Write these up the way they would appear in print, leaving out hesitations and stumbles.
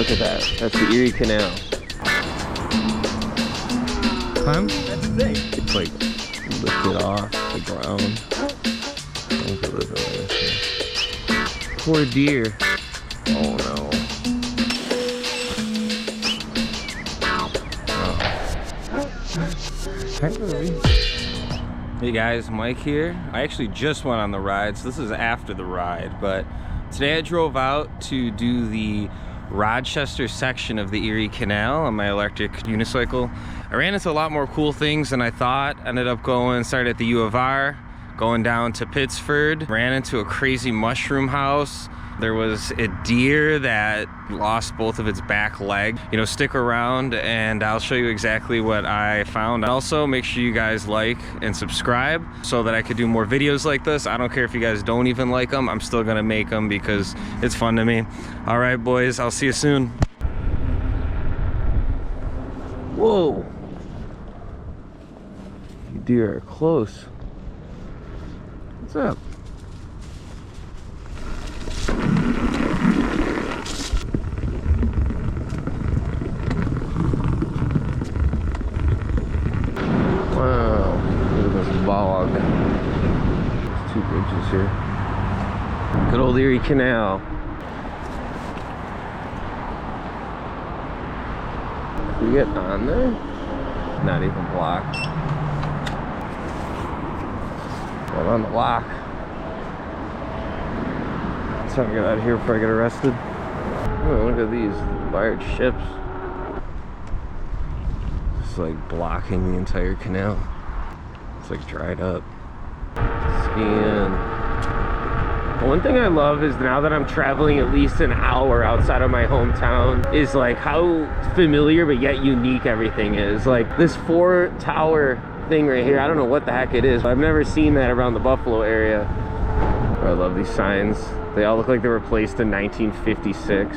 look at that. That's the Erie Canal. Climb? That's the thing. It's like lifted off the ground. Poor deer. Oh no. Hey guys, Mike here. I actually just went on the ride, so this is after the ride, but today I drove out to do the Rochester section of the Erie Canal on my electric unicycle. I ran into a lot more cool things than I thought. Ended up started at the U of R, going down to Pittsford, ran into a crazy mushroom house. There was a deer that lost both of its back leg. You know, stick around and I'll show you exactly what I found. Also, make sure you guys like and subscribe so that I could do more videos like this. I don't care if you guys don't even like them. I'm still gonna make them because it's fun to me. All right, boys, I'll see you soon. Whoa. You deer are close. What's up? Wow, look at this bog. There's 2 bridges here. Good old Erie Canal. Can we get on there? Not even blocked. Got on the lock. Let's try to get out of here before I get arrested. Oh, look at these large ships. It's like blocking the entire canal. It's like dried up. Skiing. One thing I love is now that I'm traveling at least an hour outside of my hometown is like how familiar but yet unique everything is. Like this 4-tower thing right here, I don't know what the heck it is. I've never seen that around the Buffalo area. I love these signs. They all look like they were placed in 1956.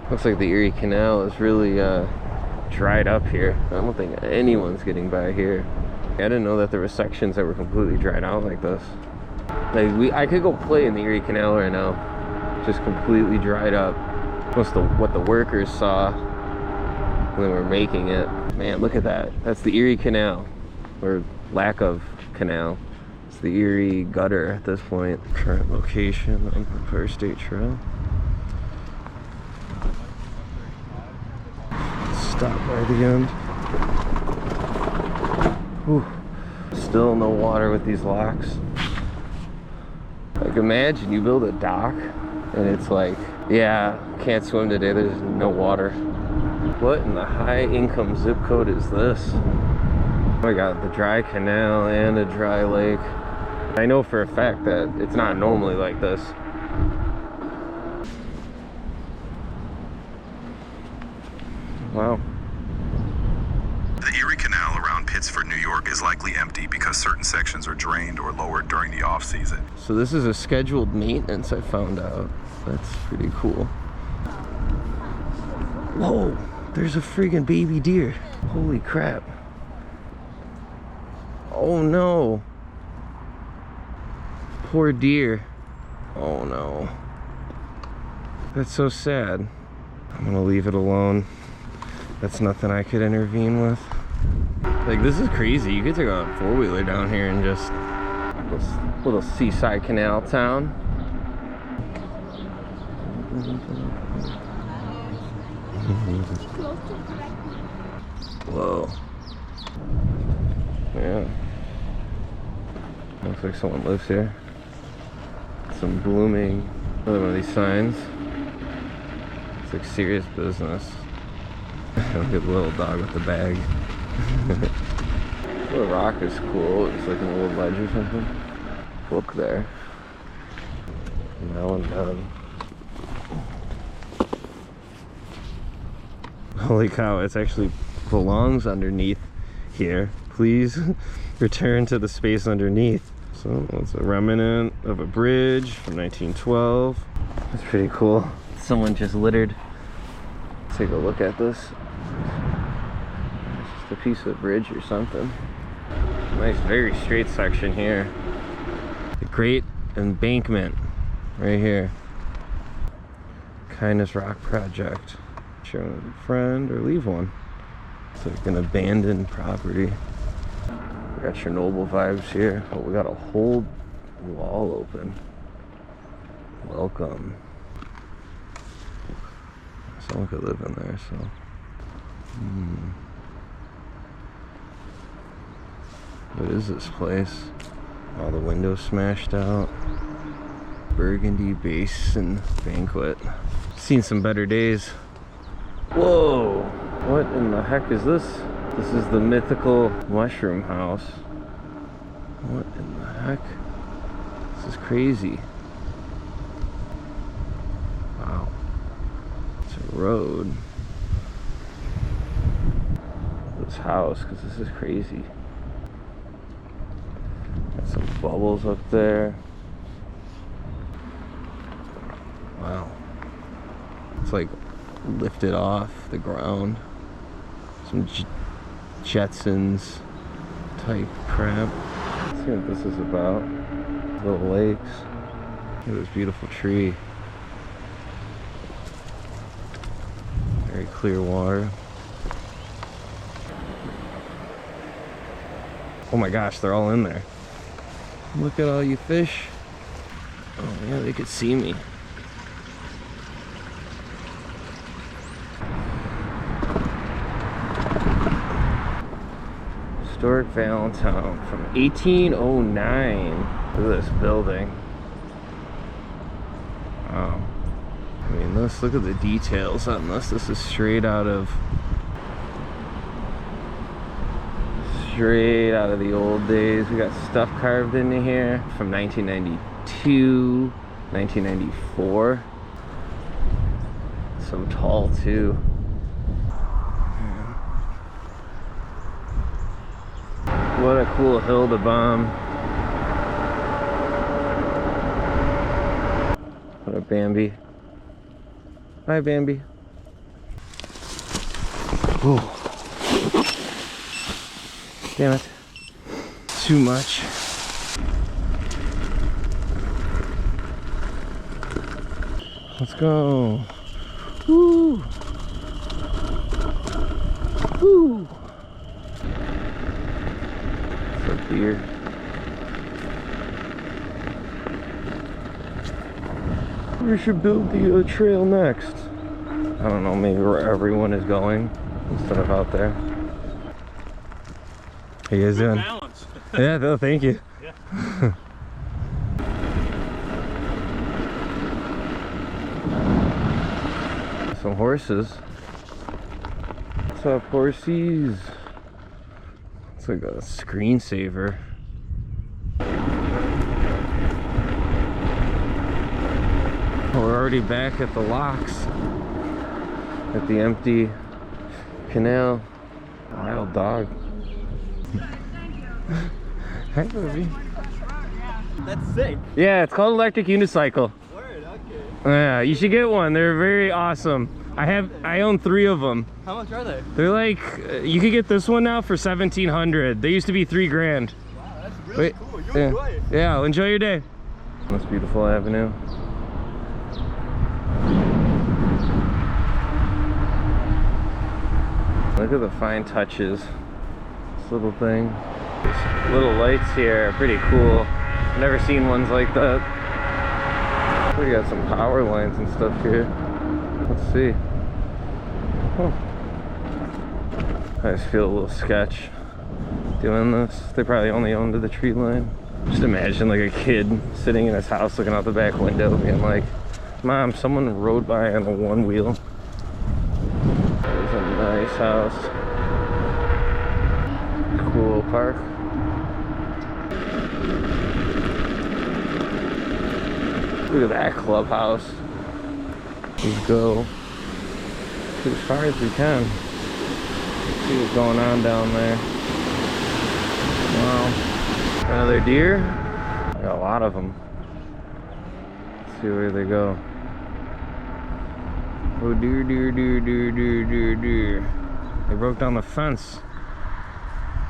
Looks like the Erie Canal is really dried up here. I don't think anyone's getting by here. I didn't know that there were sections that were completely dried out like this. Like I could go play in the Erie Canal right now. Just completely dried up. Most of what the workers saw when they were making it. Man, look at that. That's the Erie Canal, or lack of canal. It's the Erie gutter at this point. Current location on the Empire State Trail. Stop by the end. Whew. Still no water with these locks. Like imagine you build a dock and it's like, yeah, can't swim today, there's no water. What in the high income zip code is this? Oh my god, the dry canal and a dry lake. I know for a fact that it's not normally like this. Wow. The Erie Canal around Pittsford, New York is likely empty because certain sections are drained or lowered during the off-season. So this is a scheduled maintenance, I found out. That's pretty cool. Whoa, there's a friggin' baby deer. Holy crap. Oh no. Poor deer. Oh no. That's so sad. I'm gonna leave it alone. That's nothing I could intervene with. Like, this is crazy. You could take a 4-wheeler down here and just little seaside canal town. Whoa. Yeah. Looks like someone lives here. Some blooming. Another one of these signs. It's like serious business. Look at the little dog with the bag. The rock is cool. It's like an old ledge or something. Book there. Valentown. Holy cow, it actually belongs underneath here. Please return to the space underneath. So it's a remnant of a bridge from 1912. That's pretty cool. Someone just littered. Let's take a look at this. It's just a piece of bridge or something. Nice, very straight section here. The Great Embankment right here. Kindness Rock Project. Share with a friend or leave one. It's like an abandoned property. We got Chernobyl vibes here. Oh, we got a whole wall open. Welcome. Someone could live in there, so. What is this place? All the windows smashed out. Burgundy Basin Banquet. Seen some better days. Whoa! What in the heck is this? This is the mythical mushroom house. What in the heck? This is crazy. Wow. It's a road. This house, because this is crazy. Got some bubbles up there. Wow. It's like lifted off the ground. Some Jetsons type crap. Let's see what this is about. Little lakes. Look at this beautiful tree. Very clear water. Oh my gosh, they're all in there. Look at all you fish. Oh yeah, they could see me. Historic Valentown from 1809. Look at this building. Wow. I mean, look at the details on this. This is straight out of the old days. We got stuff carved into here from 1992, 1994. So tall too. What a cool hill to bomb. What up, Bambi? Hi, Bambi. Whoa. Damn it. Too much. Let's go. Woo! Woo! Deer. We should build the trail next. I don't know, maybe where everyone is going instead of out there. How you guys doing? Balance. Yeah, no, thank you. Yeah. Some horses. What's up, horsies? It's like a screensaver. We're already back at the locks. At the empty canal. Wild dog. Hi, baby. That's sick. Yeah, it's called electric unicycle. Word, okay. Yeah, you should get one. They're very awesome. I own 3 of them. How much are they? They're like, you could get this one now for $1,700. They used to be $3 grand. Wow, that's really cool. You enjoy it. Yeah, well, enjoy your day. This beautiful avenue. Look at the fine touches. This little thing. These little lights here are pretty cool. I've never seen ones like that. We got some power lines and stuff here. Let's see. Oh. I just feel a little sketch doing this. They probably only owned to the tree line. Just imagine like a kid sitting in his house looking out the back window being like, Mom, someone rode by on a 1-wheel. That is a nice house. Cool park. Look at that clubhouse. Let's go as far as we can. Let's see what's going on down there. Wow. Another deer? I got a lot of them. Let's see where they go. Oh, deer, deer, deer, deer, deer, deer, deer. They broke down the fence.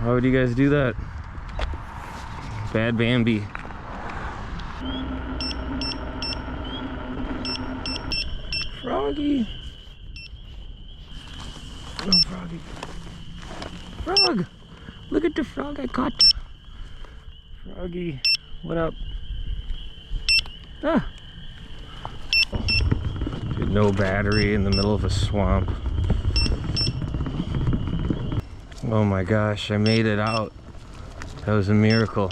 Why would you guys do that? Bad Bambi. Froggy. Oh, Froggy. Frog! Look at the frog I caught. Froggy, what up? Ah! Dude, no battery in the middle of a swamp. Oh my gosh, I made it out. That was a miracle.